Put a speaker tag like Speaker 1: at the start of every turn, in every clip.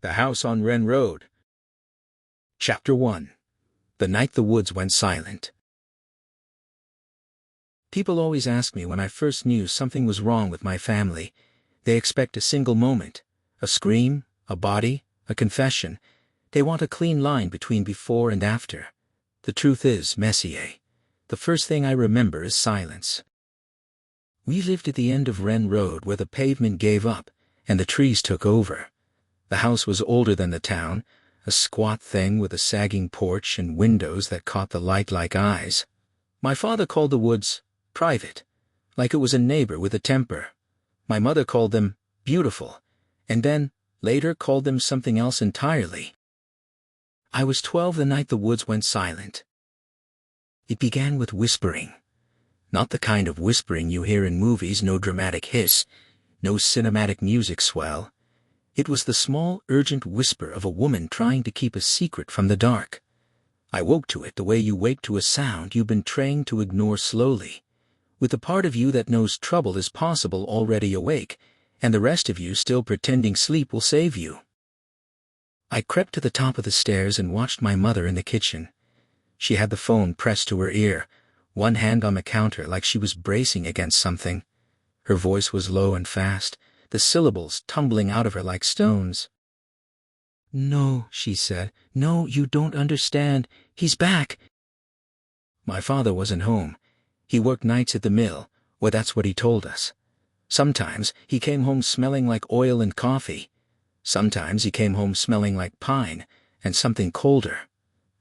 Speaker 1: The House on Wren Road. Chapter 1. The Night the Woods Went Silent. People always ask me when I first knew something was wrong with my family. They expect a single moment, a scream, a body, a confession. They want a clean line between before and after. The truth is, Messier, the first thing I remember is silence. We lived at the end of Wren Road where the pavement gave up and the trees took over. The house was older than the town, a squat thing with a sagging porch and windows that caught the light like eyes. My father called the woods private, like it was a neighbor with a temper. My mother called them beautiful, and then, later, called them something else entirely. I was 12 the night the woods went silent. It began with whispering. Not the kind of whispering you hear in movies, no dramatic hiss, no cinematic music swell. It was the small, urgent whisper of a woman trying to keep a secret from the dark. I woke to it the way you wake to a sound you've been trained to ignore slowly, with the part of you that knows trouble is possible already awake, and the rest of you still pretending sleep will save you. I crept to the top of the stairs and watched my mother in the kitchen. She had the phone pressed to her ear, one hand on the counter like she was bracing against something. Her voice was low and fast, the syllables tumbling out of her like stones. "No," she said. "No, you don't understand. He's back." My father wasn't home. He worked nights at the mill, or that's what he told us. Sometimes he came home smelling like oil and coffee. Sometimes he came home smelling like pine and something colder.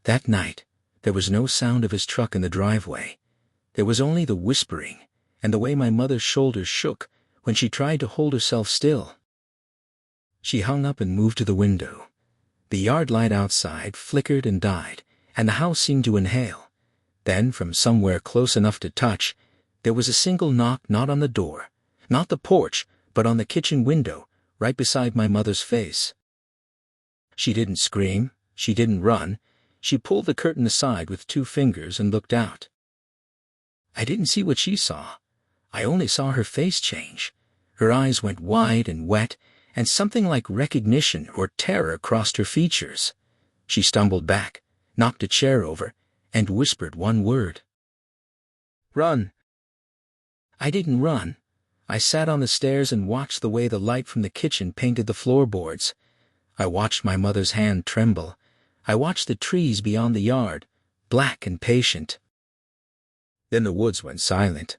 Speaker 1: That night, there was no sound of his truck in the driveway. There was only the whispering and the way my mother's shoulders shook when she tried to hold herself still. She hung up and moved to the window. The yard light outside flickered and died, and the house seemed to inhale. Then, from somewhere close enough to touch, there was a single knock, not on the door, not the porch, but on the kitchen window, right beside my mother's face. She didn't scream, she didn't run. She pulled the curtain aside with 2 fingers and looked out. I didn't see what she saw. I only saw her face change. Her eyes went wide and wet, and something like recognition or terror crossed her features. She stumbled back, knocked a chair over, and whispered one word. "Run." I didn't run. I sat on the stairs and watched the way the light from the kitchen painted the floorboards. I watched my mother's hand tremble. I watched the trees beyond the yard, black and patient. Then the woods went silent.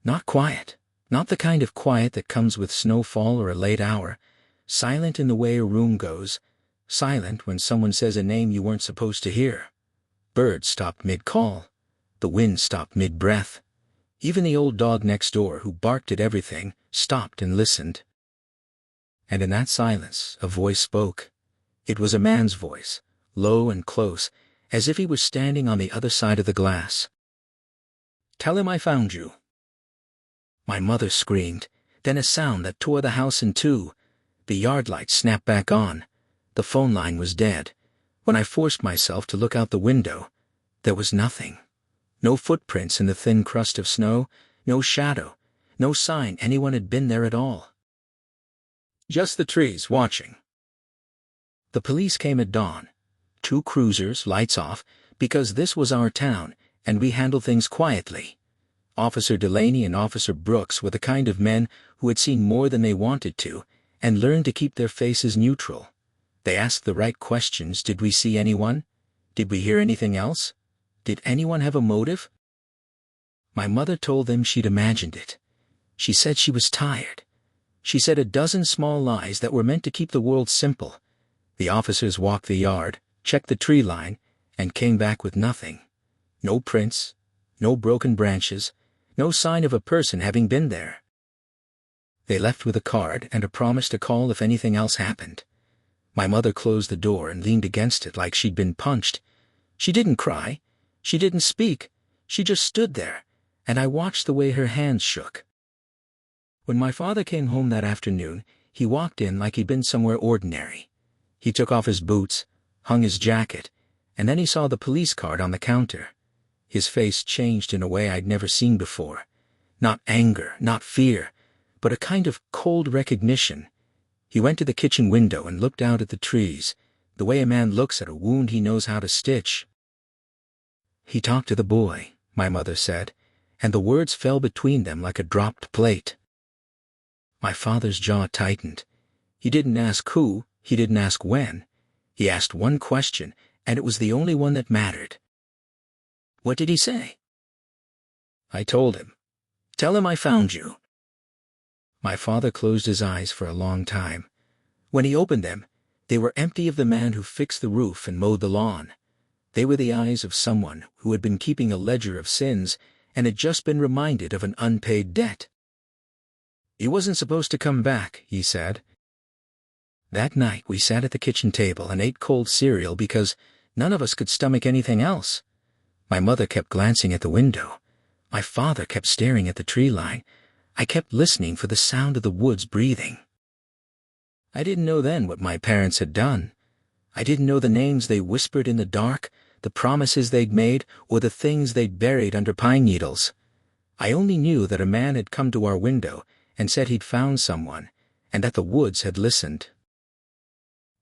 Speaker 1: Not quiet. Not the kind of quiet that comes with snowfall or a late hour. Silent in the way a room goes. Silent when someone says a name you weren't supposed to hear. Birds stopped mid-call. The wind stopped mid-breath. Even the old dog next door, who barked at everything, stopped and listened. And in that silence, a voice spoke. It was a man's voice, low and close, as if he was standing on the other side of the glass. "Tell him I found you." My mother screamed, then a sound that tore the house in two. The yard light snapped back on. The phone line was dead. When I forced myself to look out the window, there was nothing. No footprints in the thin crust of snow, no shadow, no sign anyone had been there at all. Just the trees watching. The police came at dawn. 2 cruisers, lights off, because this was our town, and we handled things quietly. Officer Delaney and Officer Brooks were the kind of men who had seen more than they wanted to, and learned to keep their faces neutral. They asked the right questions. Did we see anyone? Did we hear anything else? Did anyone have a motive? My mother told them she'd imagined it. She said she was tired. She said a dozen small lies that were meant to keep the world simple. The officers walked the yard, checked the tree line, and came back with nothing. No prints, no broken branches, no sign of a person having been there. They left with a card and a promise to call if anything else happened. My mother closed the door and leaned against it like she'd been punched. She didn't cry. She didn't speak. She just stood there, and I watched the way her hands shook. When my father came home that afternoon, he walked in like he'd been somewhere ordinary. He took off his boots, hung his jacket, and then he saw the police card on the counter. His face changed in a way I'd never seen before. Not anger, not fear, but a kind of cold recognition. He went to the kitchen window and looked out at the trees, the way a man looks at a wound he knows how to stitch. "He talked to the boy," my mother said, and the words fell between them like a dropped plate. My father's jaw tightened. He didn't ask who, he didn't ask when. He asked one question, and it was the only one that mattered. "What did he say?" I told him. "Tell him I found you." My father closed his eyes for a long time. When he opened them, they were empty of the man who fixed the roof and mowed the lawn. They were the eyes of someone who had been keeping a ledger of sins and had just been reminded of an unpaid debt. "He wasn't supposed to come back," he said. That night we sat at the kitchen table and ate cold cereal because none of us could stomach anything else. My mother kept glancing at the window. My father kept staring at the tree line. I kept listening for the sound of the woods breathing. I didn't know then what my parents had done. I didn't know the names they whispered in the dark, the promises they'd made, or the things they'd buried under pine needles. I only knew that a man had come to our window and said he'd found someone, and that the woods had listened.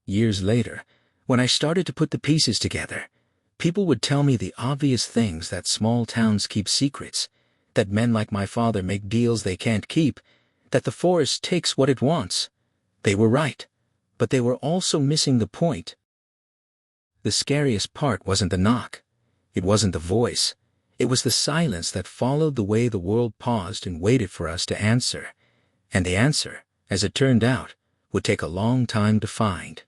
Speaker 1: Years later, when I started to put the pieces together, people would tell me the obvious things that small towns keep secrets, that men like my father make deals they can't keep, that the forest takes what it wants. They were right, but they were also missing the point. The scariest part wasn't the knock. It wasn't the voice. It was the silence that followed the way the world paused and waited for us to answer. And the answer, as it turned out, would take a long time to find.